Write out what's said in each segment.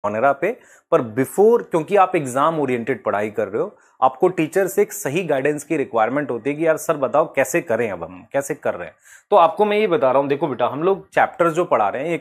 Monera पे, पर before, क्योंकि आप एग्जाम ओरिएंटेड पढ़ाई कर रहे हो, आपको टीचर से एक सही गाइडेंस की रिक्वायरमेंट होती है कि यार सर बताओ कैसे करें, अब हम कैसे कर रहे हैं। तो आपको मैं ये बता रहा हूं, देखो बेटा हम लोग चैप्टर जो पढ़ा रहे हैं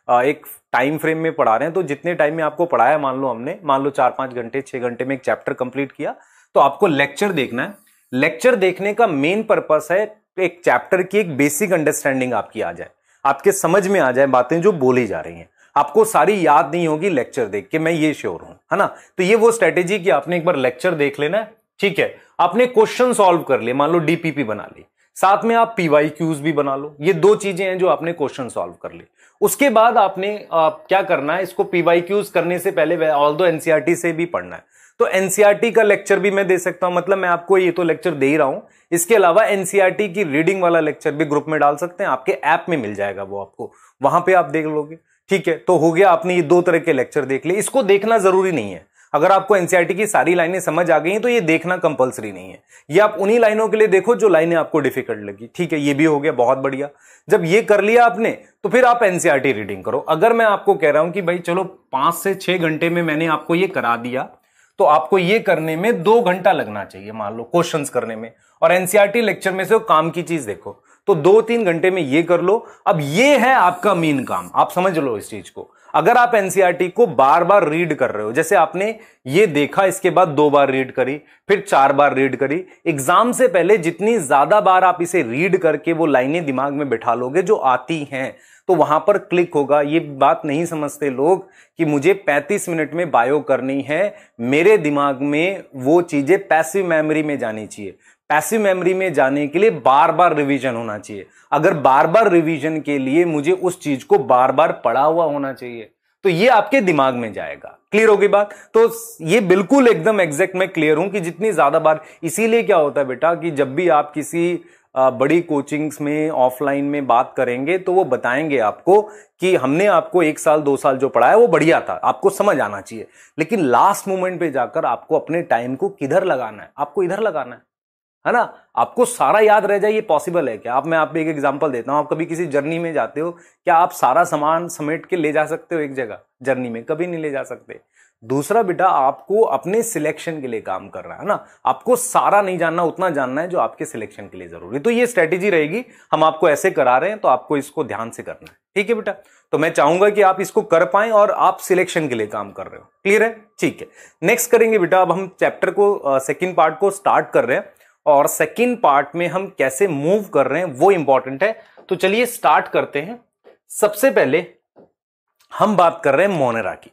एक टाइम फ्रेम में पढ़ा रहे हैं, तो जितने टाइम में आपको पढ़ाया, मान लो 4-5 घंटे 6 घंटे में एक चैप्टर कंप्लीट किया, तो आपको लेक्चर देखना है। लेक्चर देखने का मेन पर्पस है एक चैप्टर की एक बेसिक अंडरस्टैंडिंग आपकी आ जाए, आपके समझ में आ जाए बातें जो बोली जा रही हैं। आपको सारी याद नहीं होगी लेक्चर देख के, मैं ये श्योर हूं, है ना। तो ये वो स्ट्रेटेजी कि आपने एक बार लेक्चर देख लेना है, ठीक है, आपने क्वेश्चन सॉल्व कर लिए, मान लो डीपीपी बना ली, साथ में आप पीवाईक्यूज भी बना लो, ये दो चीजें हैं जो आपने क्वेश्चन सॉल्व कर ली। उसके बाद आपने क्या करना है, इसको पीवाईक्यूज करने से पहले ऑल्दो एनसीईआरटी से भी पढ़ना है, तो एनसीईआरटी का लेक्चर भी मैं दे सकता हूं, मतलब मैं आपको ये तो लेक्चर दे ही रहा हूं, इसके अलावा एनसीईआरटी की रीडिंग वाला लेक्चर भी ग्रुप में डाल सकते हैं, आपके ऐप में मिल जाएगा वो आपको, वहां पे आप देख लोगे, ठीक है। तो हो गया, आपने ये दो तरह के लेक्चर देख लिए। इसको देखना जरूरी नहीं है, अगर आपको एनसीईआरटी की सारी लाइनें समझ आ गई हैं तो ये देखना कंपलसरी नहीं है, ये आप उन्हीं लाइनों के लिए देखो जो लाइनें आपको डिफिकल्ट लगी, ठीक है। ये भी हो गया, बहुत बढ़िया। जब ये कर लिया आपने, तो फिर आप एनसीईआरटी रीडिंग करो। अगर मैं आपको कह रहा हूं कि भाई चलो 5 से 6 घंटे में मैंने आपको ये करा दिया, तो आपको ये करने में 2 घंटा लगना चाहिए, मान लो क्वेश्चंस करने में, और एनसीईआरटी लेक्चर में से वो काम की चीज देखो, तो 2-3 घंटे में ये कर लो। अब ये है आपका मेन काम, आप समझ लो इस चीज को। अगर आप एनसीईआरटी को बार बार रीड कर रहे हो, जैसे आपने ये देखा, इसके बाद 2 बार रीड करी, फिर 4 बार रीड करी, एग्जाम से पहले जितनी ज्यादा बार आप इसे रीड करके वो लाइनें दिमाग में बिठा लोगे जो आती हैं, तो वहां पर क्लिक होगा। ये बात नहीं समझते लोग कि मुझे 35 मिनट में बायो करनी है, मेरे दिमाग में वो चीजें पैसिव मेमोरी में जानी चाहिए। पैसिव मेमोरी में जाने के लिए बार बार रिवीजन होना चाहिए। अगर बार बार रिवीजन के लिए मुझे उस चीज को बार बार पढ़ा हुआ होना चाहिए, तो ये आपके दिमाग में जाएगा। क्लियर होगी बात? तो ये बिल्कुल एकदम एग्जैक्ट मैं क्लियर हूं कि जितनी ज्यादा बार, इसीलिए क्या होता है बेटा कि जब भी आप किसी बड़ी कोचिंग्स में ऑफलाइन में बात करेंगे, तो वो बताएंगे आपको कि हमने आपको 1 साल 2 साल जो पढ़ाया वो बढ़िया था, आपको समझ आना चाहिए, लेकिन लास्ट मोमेंट पे जाकर आपको अपने टाइम को किधर लगाना है, आपको इधर लगाना है ना। आपको सारा याद रह जाए, ये पॉसिबल है क्या? मैं आप एक एग्जांपल देता हूं, आप कभी किसी जर्नी में जाते हो, क्या आप सारा सामान समेट के ले जा सकते हो एक जगह जर्नी में? कभी नहीं ले जा सकते। दूसरा बेटा, आपको अपने सिलेक्शन के लिए काम कर रहा है ना, आपको सारा नहीं जानना, उतना जानना है जो आपके सिलेक्शन के लिए जरूरी। तो ये स्ट्रेटेजी रहेगी, हम आपको ऐसे करा रहे हैं, तो आपको इसको ध्यान से करना है, ठीक है बेटा। तो मैं चाहूंगा कि आप इसको कर पाएं और आप सिलेक्शन के लिए काम कर रहे हो। क्लियर है? ठीक है। नेक्स्ट करेंगे बेटा, अब हम चैप्टर को सेकेंड पार्ट को स्टार्ट कर रहे हैं, और सेकेंड पार्ट में हम कैसे मूव कर रहे हैं वो इंपॉर्टेंट है। तो चलिए स्टार्ट करते हैं। सबसे पहले हम बात कर रहे हैं मोनेरा की,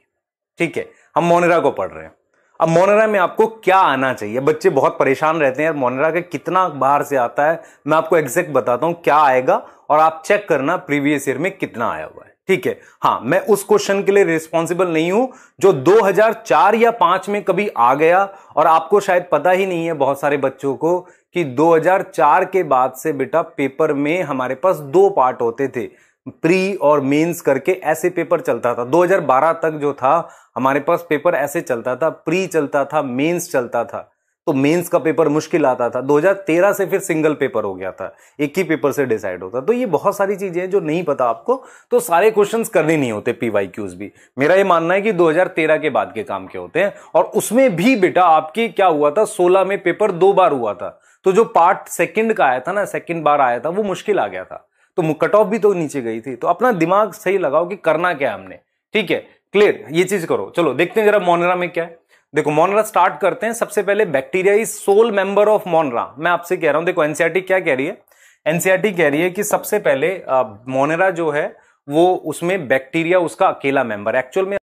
ठीक है। हम मोनेरा को पढ़ रहे हैं। अब मोनेरा में आपको क्या आना चाहिए? बच्चे बहुत परेशान रहते हैं यार, मोनेरा का कितना बाहर से आता है। मैं आपको एग्जैक्ट बताता हूं क्या आएगा, और आप चेक करना प्रीवियस ईयर में कितना आया हुआ है, ठीक है। हाँ, मैं उस क्वेश्चन के लिए रिस्पॉन्सिबल नहीं हूं जो 2004 या 5 में कभी आ गया, और आपको शायद पता ही नहीं है बहुत सारे बच्चों को कि 2004 के बाद से बेटा पेपर में हमारे पास 2 पार्ट होते थे, प्री और मेंस करके ऐसे पेपर चलता था। 2012 तक जो था हमारे पास पेपर ऐसे चलता था, प्री चलता था, मेंस चलता था, तो मेंस का पेपर मुश्किल आता था। 2013 से फिर सिंगल पेपर हो गया था, एक ही पेपर से डिसाइड होता। तो ये बहुत सारी चीजें हैं जो नहीं पता आपको, तो सारे क्वेश्चंस करने नहीं होते पीवाईक्यूज भी। मेरा ये मानना है कि 2013 के बाद के काम के होते हैं, और उसमें भी बेटा आपके क्या हुआ था, 16 में पेपर 2 बार हुआ था, तो जो पार्ट सेकंड का आया था ना, सेकंड बार आया था, वो मुश्किल आ गया था, तो कट ऑफ भी तो नीचे गई थी। तो अपना दिमाग सही लगाओ कि करना क्या है हमने, ठीक है। क्लियर? ये चीज करो। चलो देखते हैं जरा मोनेरा में क्या है। देखो मोनेरा स्टार्ट करते हैं। सबसे पहले bacteria is sole member of Monera. मैं आपसे कह रहा हूं, देखो एनसीईआरटी क्या कह रही है, एनसीईआरटी कह रही है कि सबसे पहले मोनेरा जो है वो उसमें बैक्टीरिया उसका अकेला मेंबर, एक्चुअल में